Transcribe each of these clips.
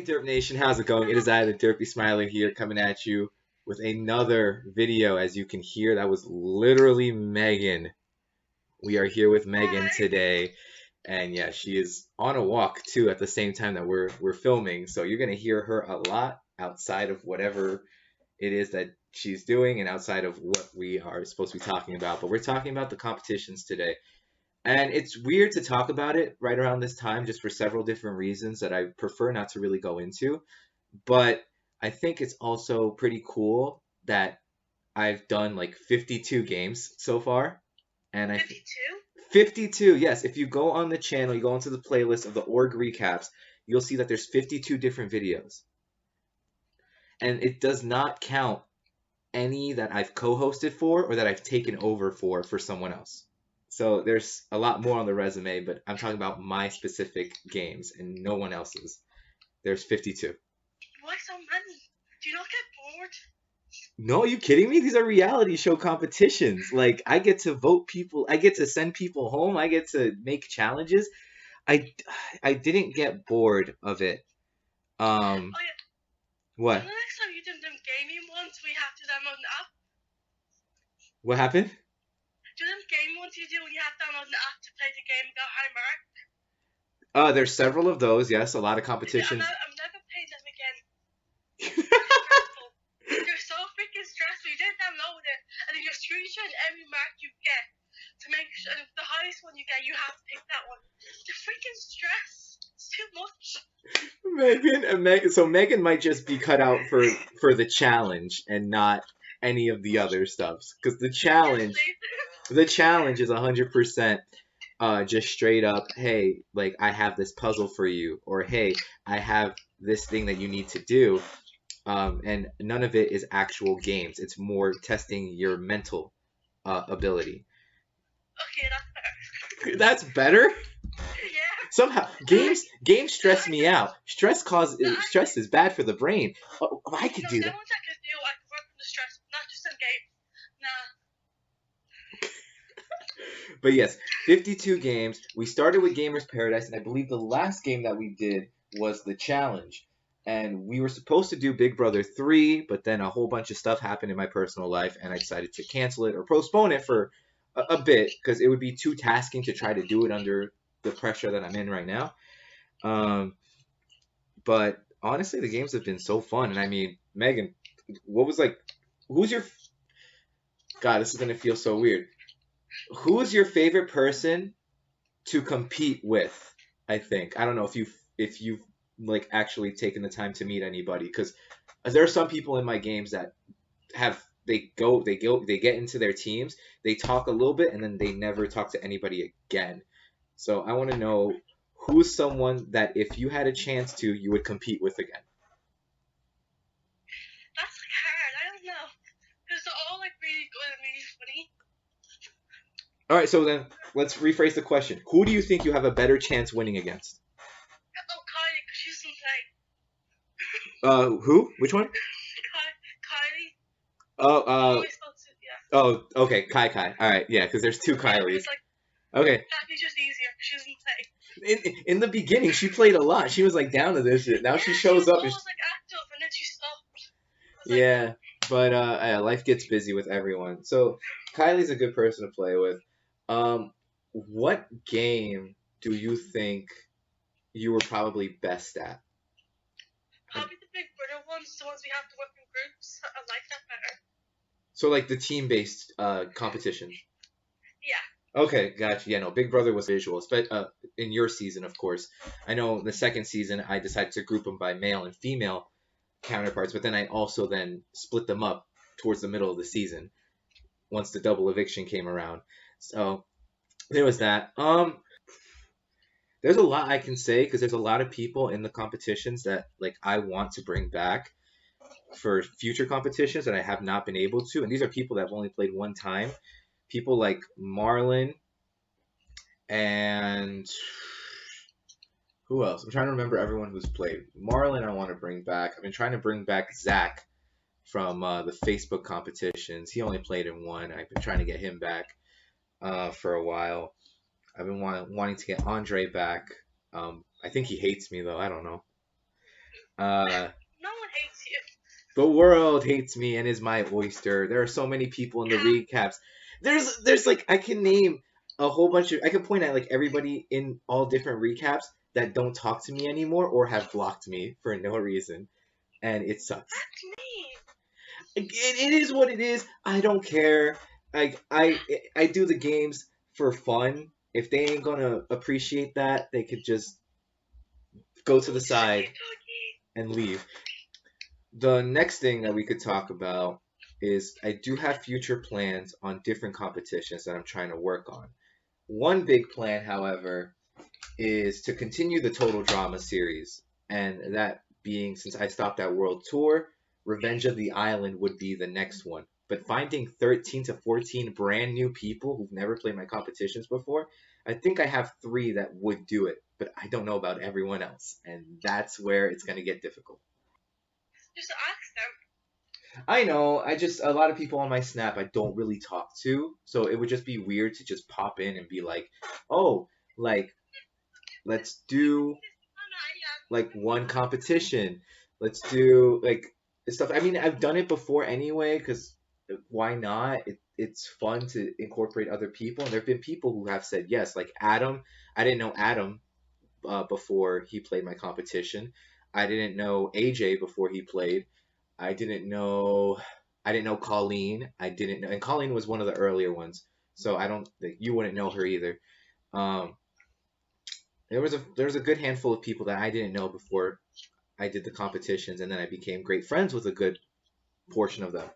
Derp Nation, how's it going? It is I, the Derpy Smiler here, coming at you with another video. As you can hear, that was literally Megan. We are here with Megan today, and yeah, she is on a walk too at the same time that we're filming. So you're gonna hear her a lot outside of whatever it is that she's doing and outside of what we are supposed to be talking about. But we're talking about the competitions today. And it's weird to talk about it right around this time just for several different reasons that I prefer not to really go into. But I think it's also pretty cool that I've done like 52 games so far. And 52? 52, yes. If you go on the channel, you go into the playlist of the org recaps, you'll see that there's 52 different videos. And it does not count any that I've co-hosted for or that I've taken over for someone else. So there's a lot more on the resume, but I'm talking about my specific games and no one else's. There's 52. Why so many? Do you not get bored? No, are you kidding me? These are reality show competitions. Like, I get to vote people. I get to send people home. I get to make challenges. I didn't get bored of it. Oh, yeah. What? So the next time you do them gaming ones, we have to download an app. What happened? Do them game ones you do when you have to download an app to play the game and go high mark? There's several of those. Yes, a lot of competitions. Yeah, I'm never playing them again. They're so freaking stressful. You didn't download it, and then you're screenshotting every mark you get to make sure the highest one you get, you have to pick that one. The freaking stress. It's too much. So Megan might just be cut out for the challenge and not any of the other stuffs, because the challenge is 100% just straight up, hey, like, I have this puzzle for you, or hey, I have this thing that you need to do, and none of it is actual games. It's more testing your mental ability. Okay, that's better. That's better? Yeah. Somehow games stress me out. Stress is bad for the brain. Oh, I could do that. No one's I could do. I could work from the stress, not just in games. Nah. But yes, 52 games. We started with Gamers Paradise, and I believe the last game that we did was the challenge. And we were supposed to do Big Brother 3, but then a whole bunch of stuff happened in my personal life, and I decided to cancel it or postpone it for a bit, because it would be too tasking to try to do it under the pressure that I'm in right now. But honestly, the games have been so fun. And I mean, Megan, who's your... God, this is going to feel so weird. Who is your favorite person to compete with? I think. I don't know if you've like actually taken the time to meet anybody, because there are some people in my games that they get into their teams, they talk a little bit, and then they never talk to anybody again. So I want to know, who's someone that if you had a chance to, you would compete with again? That's like hard. I don't know. Because they're all like really good and really funny. All right, so then let's rephrase the question. Who do you think you have a better chance winning against? Oh, Kylie, because she doesn't play. Who? Which one? Kylie. Oh, okay, Kai. All right, yeah, because there's two Kylies. Okay. That'd just easier. She doesn't play. In the beginning, she played a lot. She was like down to this shit. Now she shows up. She was like active, and then she stopped. Yeah, but life gets busy with everyone. So Kylie's a good person to play with. What game do you think you were probably best at? Probably the Big Brother ones, the ones we have to work in groups. I like that better. So like the team-based competition. Yeah. Okay, gotcha. Yeah, no, Big Brother was visual, in your season, of course. I know the second season I decided to group them by male and female counterparts, but then I also then split them up towards the middle of the season once the double eviction came around. So there was that. There's a lot I can say, because there's a lot of people in the competitions that like I want to bring back for future competitions that I have not been able to, and these are people that have only played one time. People like Marlon and who else? I'm trying to remember everyone who's played. Marlon I want to bring back. I've been trying to bring back Zach from the Facebook competitions. He only played in one. I've been trying to get him back for a while. I've been wanting to get Andre back. I think he hates me though. I don't know. No one hates you. The world hates me and is my oyster. There are so many people in the recaps. There's like I can name a whole bunch of I can point at like everybody in all different recaps that don't talk to me anymore or have blocked me for no reason, and it sucks. That's me. It is what it is. I don't care. Like I do the games for fun. If they ain't gonna appreciate that, they could just go to the side and leave. The next thing that we could talk about is I do have future plans on different competitions that I'm trying to work on. One big plan, however, is to continue the Total Drama series, and that being since I stopped at World Tour, Revenge of the Island would be the next one. But finding 13 to 14 brand new people who've never played my competitions before, I think I have 3 that would do it, but I don't know about everyone else, and that's where it's going to get difficult. Just ask them. I know. I just a lot of people on my Snap I don't really talk to, so it would just be weird to just pop in and be like, "Oh, like let's do like one competition. Let's do like stuff." I mean, I've done it before anyway, because why not? It's fun to incorporate other people, and there have been people who have said yes, like Adam. I didn't know Adam before he played my competition. I didn't know AJ before he played. I didn't know I didn't know Colleen. I didn't know, and Colleen was one of the earlier ones, so I don't you wouldn't know her either. Um, there was a good handful of people that I didn't know before I did the competitions, and then I became great friends with a good portion of them.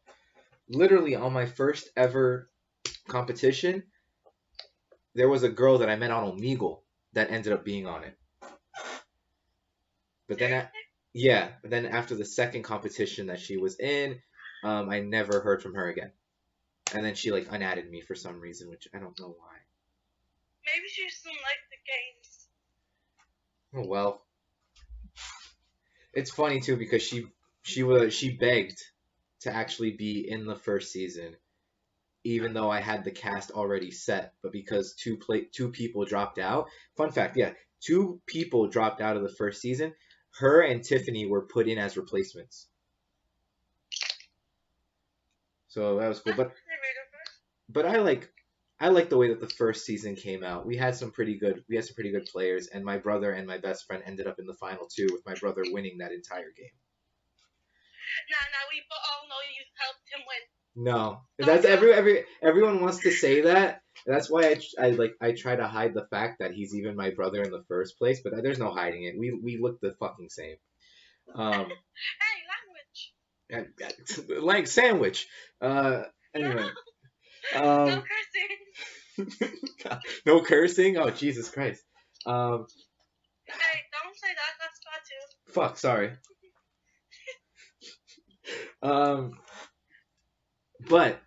Literally on my first ever competition, there was a girl that I met on Omegle that ended up being on it. But then, yeah, but then after the second competition that she was in, I never heard from her again. And then she like unadded me for some reason, which I don't know why. Maybe she just didn't like the games. Oh well. It's funny too because she begged to actually be in the first season, even though I had the cast already set, but because two people dropped out. Fun fact, yeah, 2 people dropped out of the first season. Her and Tiffany were put in as replacements. So that was cool. But I like the way that the first season came out. We had some pretty good players, and my brother and my best friend ended up in the final 2 with my brother winning that entire game. Nah, we all know you helped him win. No, that's everyone wants to say that. That's why I try to hide the fact that he's even my brother in the first place, but there's no hiding it. We look the fucking same. Hey, language. Like sandwich. Anyway. No cursing. No cursing. Oh Jesus Christ. Hey, don't say that. That's bad too. Fuck. Sorry. But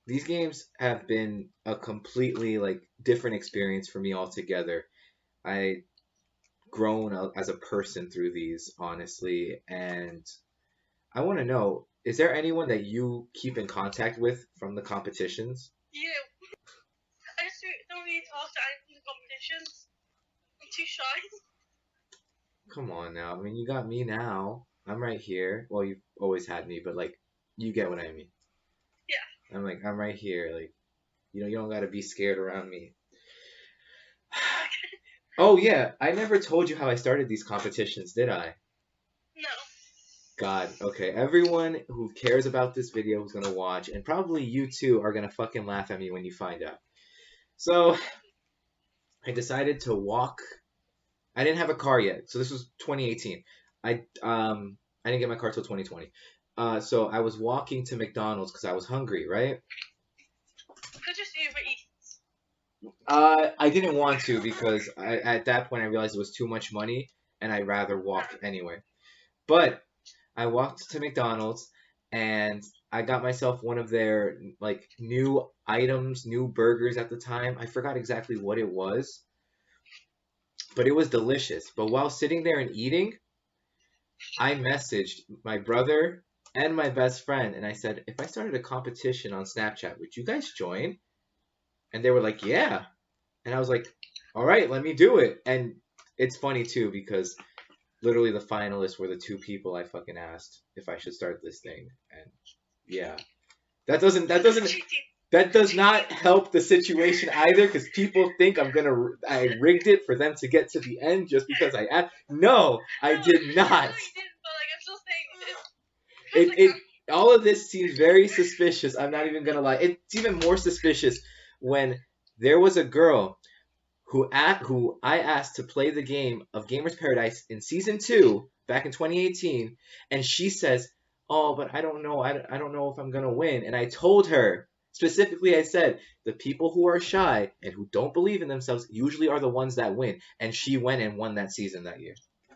these games have been a completely like different experience for me altogether. I grown as a person through these, honestly, and I want to know: is there anyone that you keep in contact with from the competitions? You. I just don't really talk to anyone in the competitions. I'm too shy. Come on now. I mean, you got me now. I'm right here. Well, you've always had me, but like, you get what I mean. Yeah. I'm right here. Like, you don't gotta be scared around me. Oh yeah, I never told you how I started these competitions, did I? No. God, okay. Everyone who cares about this video who's gonna watch, and probably you too, are gonna fucking laugh at me when you find out. So, I decided to walk. I didn't have a car yet, so this was 2018. I didn't get my car till 2020. So I was walking to McDonald's because I was hungry, right? Could just Uber Eats. I didn't want to because at that point I realized it was too much money and I'd rather walk anyway. But I walked to McDonald's and I got myself one of their like new items, new burgers at the time. I forgot exactly what it was, but it was delicious. But while sitting there and eating, I messaged my brother and my best friend and I said, if I started a competition on Snapchat, would you guys join? And they were like, yeah. And I was like, all right, let me do it. And it's funny too because literally the finalists were the two people I fucking asked if I should start this thing, and yeah, that doesn't that doesn't Cheating. that does not help the situation either, because people think I rigged it for them to get to the end just because I asked. No, I No, did I not. know you didn't, but like I'm still saying it's because It all of this seems very suspicious. I'm not even gonna lie. It's even more suspicious when there was a girl who I asked to play the game of Gamers Paradise in season 2 back in 2018, and she says, "Oh, but I don't know. I don't know if I'm gonna win." And I told her specifically, I said, "The people who are shy and who don't believe in themselves usually are the ones that win." And she went and won that season that year. I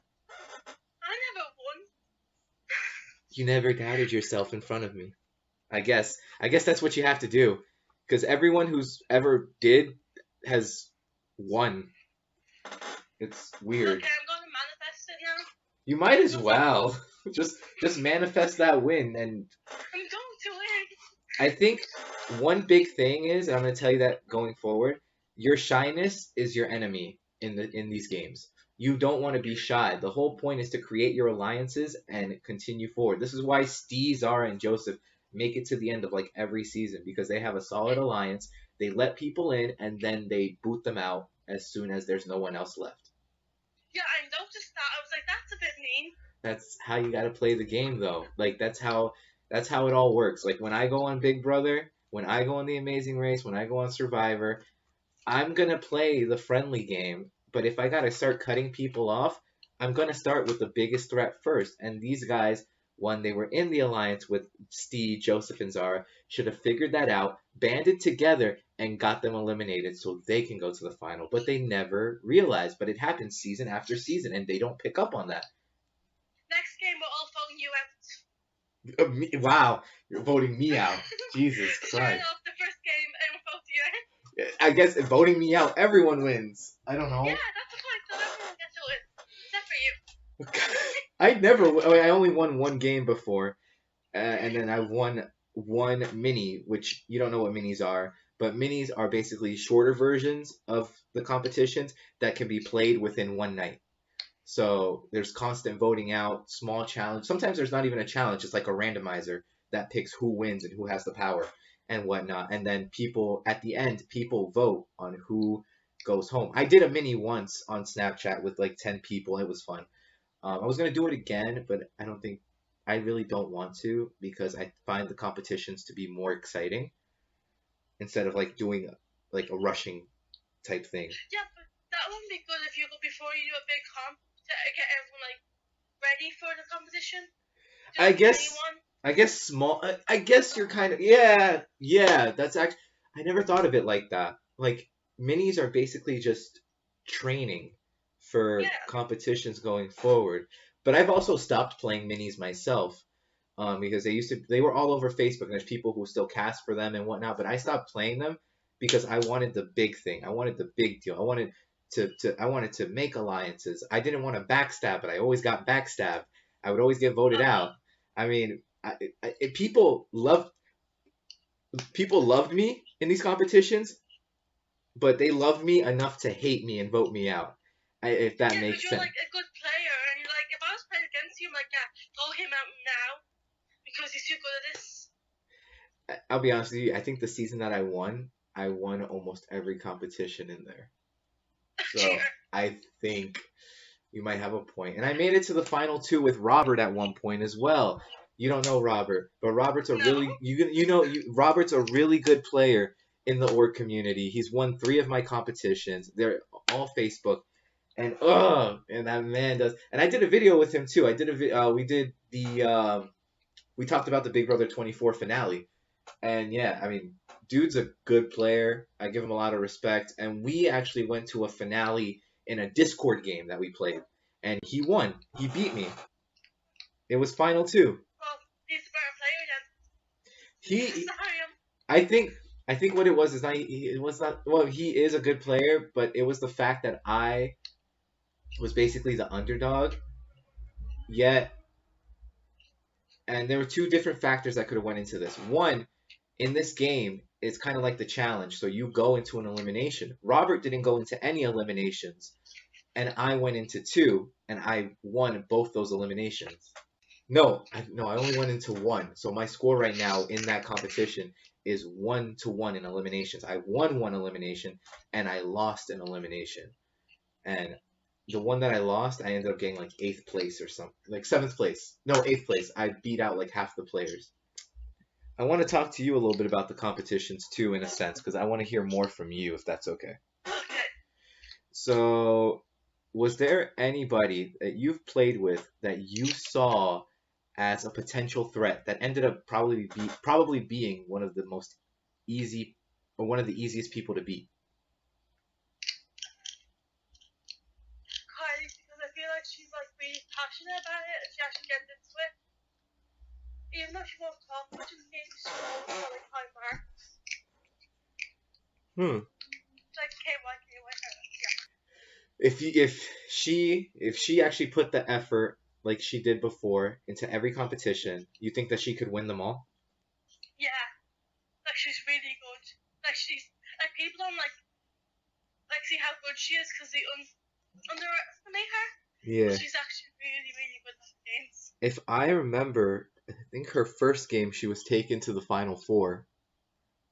never won. You never doubted yourself in front of me. I guess. I guess that's what you have to do, because everyone who's ever did has won. It's weird. Okay, I'm gonna manifest it now. You might as well just manifest that win. And I'm going to win. I think one big thing is, and I'm going to tell you that going forward, your shyness is your enemy in these games. You don't want to be shy. The whole point is to create your alliances and continue forward. This is why Steve, Zara, and Joseph make it to the end of like every season, because they have a solid alliance. They let people in and then they boot them out as soon as there's no one else left. Yeah, I noticed that. I was like, that's a bit mean. That's how you got to play the game, though. Like that's how it all works. Like when I go on Big Brother, when I go on The Amazing Race, when I go on Survivor, I'm gonna play the friendly game. But if I gotta start cutting people off, I'm gonna start with the biggest threat first. And these guys, when they were in the alliance with Steve, Joseph, and Zara, should have figured that out, banded together, and got them eliminated so they can go to the final. But they never realized. But it happens season after season, and they don't pick up on that. Next game, we're all voting you out. Wow, you're voting me out. Jesus Sure Christ. enough, the first game, and we're voting you out. I guess voting me out, everyone wins. I don't know. Yeah, that's the point. So everyone gets to win, except for you. I only won one game before, and then I won one mini, which you don't know what minis are, but minis are basically shorter versions of the competitions that can be played within one night. So there's constant voting out, small challenge. Sometimes there's not even a challenge, it's like a randomizer that picks who wins and who has the power and whatnot. And then people, at the end, people vote on who goes home. I did a mini once on Snapchat with like 10 people. It was fun. I was gonna do it again, but I really don't want to, because I find the competitions to be more exciting instead of like doing like a rushing type thing. Yeah, but that wouldn't be good if you go before you do a big comp to get everyone like ready for the competition. Just I guess anyone. I guess small. I guess you're kind of yeah. That's actually, I never thought of it like that. Like minis are basically just training for Yeah. competitions going forward. But I've also stopped playing minis myself, because they were all over Facebook, and there's people who still cast for them and whatnot. But I stopped playing them because I wanted the big thing. I wanted the big deal. I wanted to make alliances. I didn't want to backstab, but I always got backstabbed. I would always get voted out. I mean, people loved me in these competitions, but they loved me enough to hate me and vote me out. If that Yeah, makes you're sense. like a good player, and you're like, if I was playing against you, I'm like, yeah, throw him out now because he's too good at this. I'll be honest with you. I think the season that I won almost every competition in there. So Cheater. I think you might have a point. And I made it to the final 2 with Robert at one point as well. You don't know Robert, but Robert's a No. really Robert's a really good player in the org community. He's won 3 of my competitions. They're all Facebook, and that man does. And I did a video with him too. We talked about the Big Brother 24 finale. And yeah, I mean, dude's a good player. I give him a lot of respect. And we actually went to a finale in a Discord game that we played, and he won. He beat me. It was final 2. Well, he's a better player than He, Sorry, I think what it was is not. It was not. Well, he is a good player, but it was the fact that I was basically the underdog. Yet, and there were 2 different factors that could have went into this. One, in this game, it's kind of like the challenge. So you go into an elimination. Robert didn't go into any eliminations. and I went into 2, and I won both those eliminations. No, I only went into 1. So my score right now in that competition is 1-1 in eliminations. I won 1 elimination, and I lost an elimination. And the one that I lost, I ended up getting like 8th place or something, like 7th place. No, 8th place. I beat out like half the players. I want to talk to you a little bit about the competitions too, in a sense, because I want to hear more from you, if that's okay. Okay. So, was there anybody that you've played with that you saw as a potential threat that ended up probably being one of the most easy or one of the easiest people to beat? Kylie, because I feel like she's like really passionate about it and she actually gets into it. Even though she won't talk much in the game, she always got like high marks. It's like KY. Yeah. If she actually put the effort like she did before into every competition, you think that she could win them all? Yeah. Like she's really good. Like she's like people don't like see how good she is because they underestimate her. Yeah. But she's actually really, really good at games. If I remember, I think her first game she was taken to the final 4,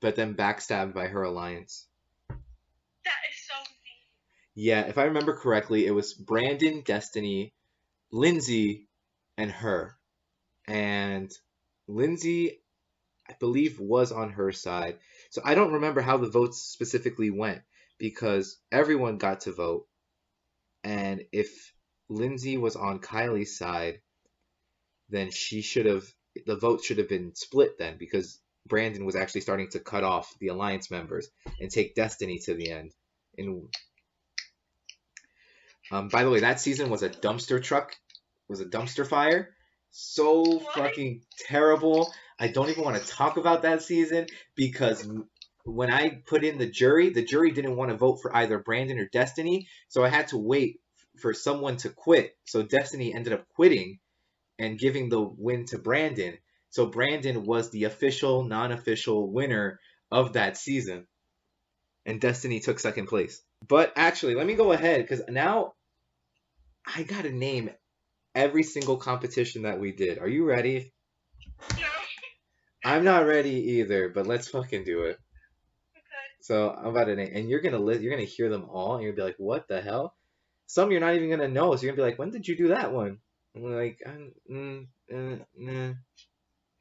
but then backstabbed by her alliance. That is so mean. Yeah, if I remember correctly, it was Brandon, Destiny, Lindsay, and her. And Lindsay, I believe, was on her side. So I don't remember how the votes specifically went because everyone got to vote. And if Lindsay was on Kylie's side, then the vote should have been split then because Brandon was actually starting to cut off the alliance members and take Destiny to the end. By the way, that season was a dumpster fire. So fucking terrible. I don't even want to talk about that season because when I put in the jury didn't want to vote for either Brandon or Destiny, so I had to wait for someone to quit. So Destiny ended up quitting and giving the win to Brandon. So Brandon was the official, non-official winner of that season. And Destiny took second place. But actually, let me go ahead because now I got to name every single competition that we did. Are you ready? No. I'm not ready either, but let's fucking do it. Okay. So I'm about to name, and you're gonna hear them all, and you're gonna be like, "What the hell?" Some you're not even gonna know, so you're gonna be like, "When did you do that one?" I'm like, nah.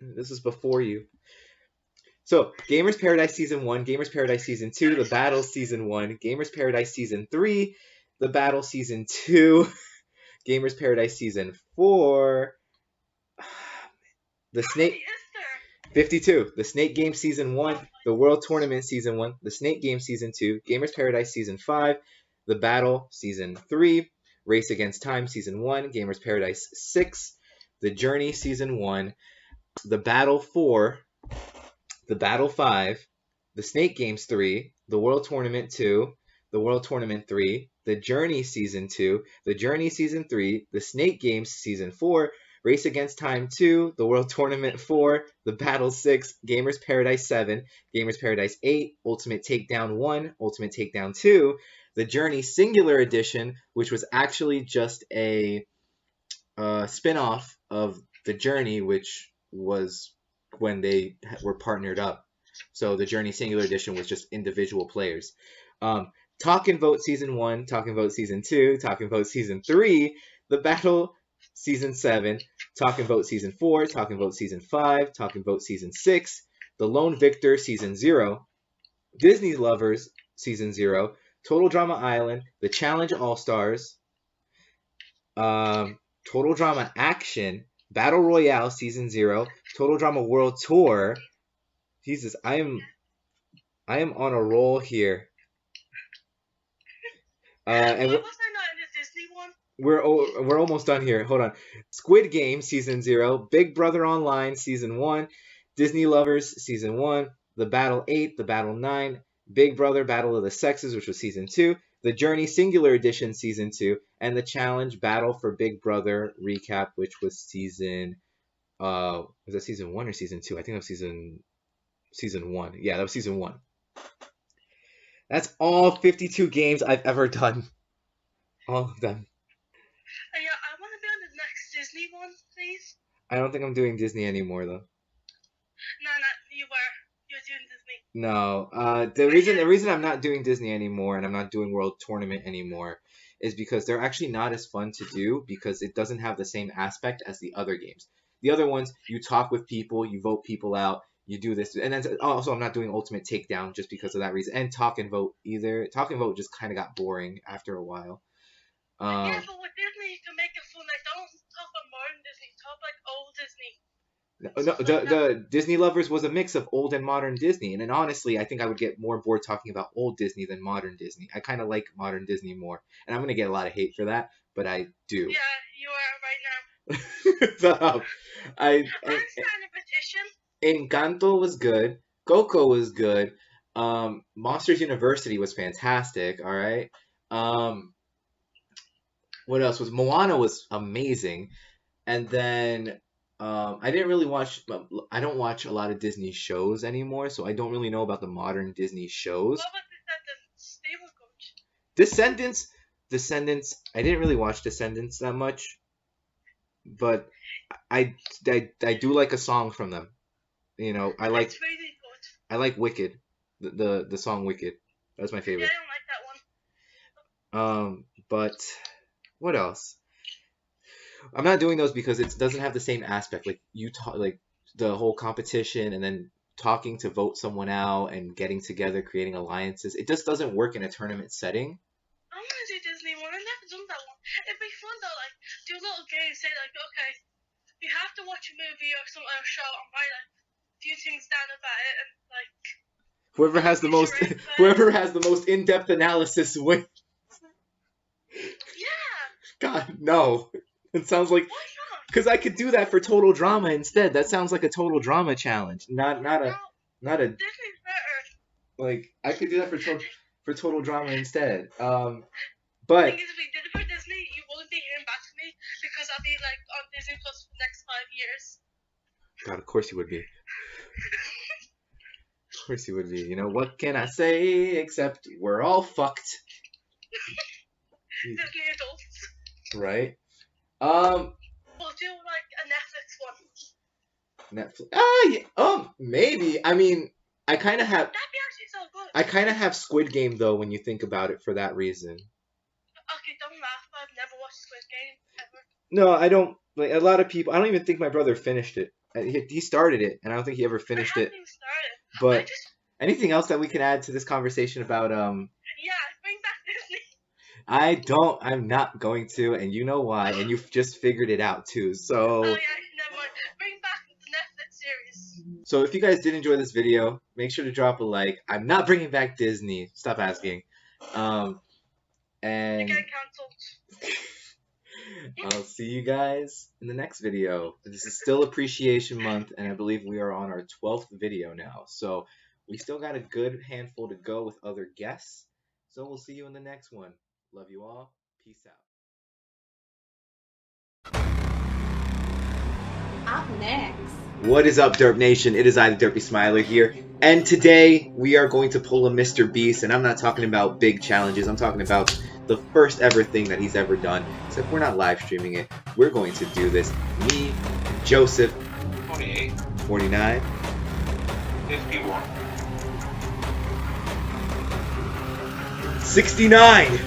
"This is before you." So, Gamers Paradise Season 1, Gamers Paradise Season 2, The Battle Season 1, Gamers Paradise Season 3, The Battle Season 2, Gamers Paradise Season 4, The Snake... 52, The Snake Game Season 1, The World Tournament Season 1, The Snake Game Season 2, Gamers Paradise Season 5, The Battle Season 3, Race Against Time Season 1, Gamers Paradise 6, The Journey Season 1, The Battle 4, The Battle 5, The Snake Games 3, The World Tournament 2, The World Tournament 3, The Journey Season 2, The Journey Season 3, The Snake Games Season 4, Race Against Time 2, The World Tournament 4, The Battle 6, Gamers Paradise 7, Gamers Paradise 8, Ultimate Takedown 1, Ultimate Takedown 2, The Journey Singular Edition, which was actually just a spin-off of The Journey, which was when they were partnered up. So the Journey Singular Edition was just individual players. Talk and Vote Season 1, Talk and Vote Season 2, Talk and Vote Season 3, The Battle Season 7, Talk and Vote Season 4, Talk and Vote Season 5, Talk and Vote Season 6, The Lone Victor Season 0, Disney Lovers Season 0, Total Drama Island, The Challenge All-Stars, Total Drama Action, Battle Royale Season 0, Total Drama World Tour. Jesus, I am on a roll here. And why was I not in the Disney one? We're almost done here. Hold on. Squid Game Season 0, Big Brother Online Season 1, Disney Lovers Season 1, The Battle 8, The Battle 9, Big Brother Battle of the Sexes, which was Season 2, The Journey Singular Edition Season 2, and the Challenge Battle for Big Brother Recap, which was Season... was that Season 1 or Season 2? I think that was Season 1. Yeah, that was Season 1. That's all 52 games I've ever done. All of them. Yeah, I want to be on the next Disney one, please. I don't think I'm doing Disney anymore though. No, you were. You're doing Disney. No. The reason I'm not doing Disney anymore and I'm not doing World Tournament anymore is because they're actually not as fun to do because it doesn't have the same aspect as the other games. The other ones, you talk with people, you vote people out, you do this, and then also I'm not doing Ultimate Takedown just because of that reason. And Talk and Vote either. Talk and Vote just kind of got boring after a while. Yeah, but with Disney, you can make it fun. Like, don't talk about modern Disney. Talk like old Disney. No, the Disney Lovers was a mix of old and modern Disney, and then honestly, I think I would get more bored talking about old Disney than modern Disney. I kind of like modern Disney more, and I'm gonna get a lot of hate for that, but I do. Yeah, you are right now. So, I'm signing a petition. Encanto was good. Coco was good. Monsters University was fantastic. All right. What else was Moana was amazing, and then I didn't really watch. I don't watch a lot of Disney shows anymore, so I don't really know about the modern Disney shows. What about Descendants? They were good. Descendants. I didn't really watch Descendants that much, but I do like a song from them. You know, It's really good. I like Wicked, the song Wicked. That's my Yeah, favorite. I don't like that one. But what else? I'm not doing those because it doesn't have the same aspect. Like you talk, like the whole competition, and then talking to vote someone out, and getting together, creating alliances. It just doesn't work in a tournament setting. I want to do Disney one. I've never done that one. It'd be fun though. Like, do a little game. Say like, okay, you have to watch a movie or some other show and write like a few things down about it, and like Whoever has the most, whoever has the most in-depth analysis wins. yeah. God, no. It sounds like Why not? because I could do that for Total Drama instead. That sounds like a Total Drama challenge, not a Disney's better. like I could do that for Total Drama instead. The But thing is, if we did it for Disney, you wouldn't be hearing back from me because I'll be like on Disney Plus for the next 5 years. God, of course you would be. Of course you would be. You know what can I say except we're all fucked, Disney adults. right? We'll do like a Netflix one. Netflix. Maybe. I mean, I kind of have. That'd be actually so good. I kind of have Squid Game though when you think about it for that reason. Okay, don't laugh. I've never watched Squid Game ever. No, I don't. Like a lot of people, I don't even think my brother finished it. He started it, and I don't think he ever finished it. Even started. But anything else that we can add to this conversation about Yeah, bring back Disney. I'm not going to, and you know why, and you've just figured it out too. So Oh yeah, never mind. Bring back the Netflix series. So if you guys did enjoy this video, make sure to drop a like. I'm not bringing back Disney. Stop asking. And You get cancelled. I'll see you guys in the next video. This is still Appreciation Month, and I believe we are on our 12th video now. So we still got a good handful to go with other guests. So we'll see you in the next one. Love you all. Peace out. Up next. What is up, Derp Nation? It is I, the Derpy Smiler here. And today we are going to pull a Mr. Beast, and I'm not talking about big challenges. I'm talking about the first ever thing that he's ever done. Except we're not live streaming it. We're going to do this. Me, Joseph, 48, 49, 51, 69.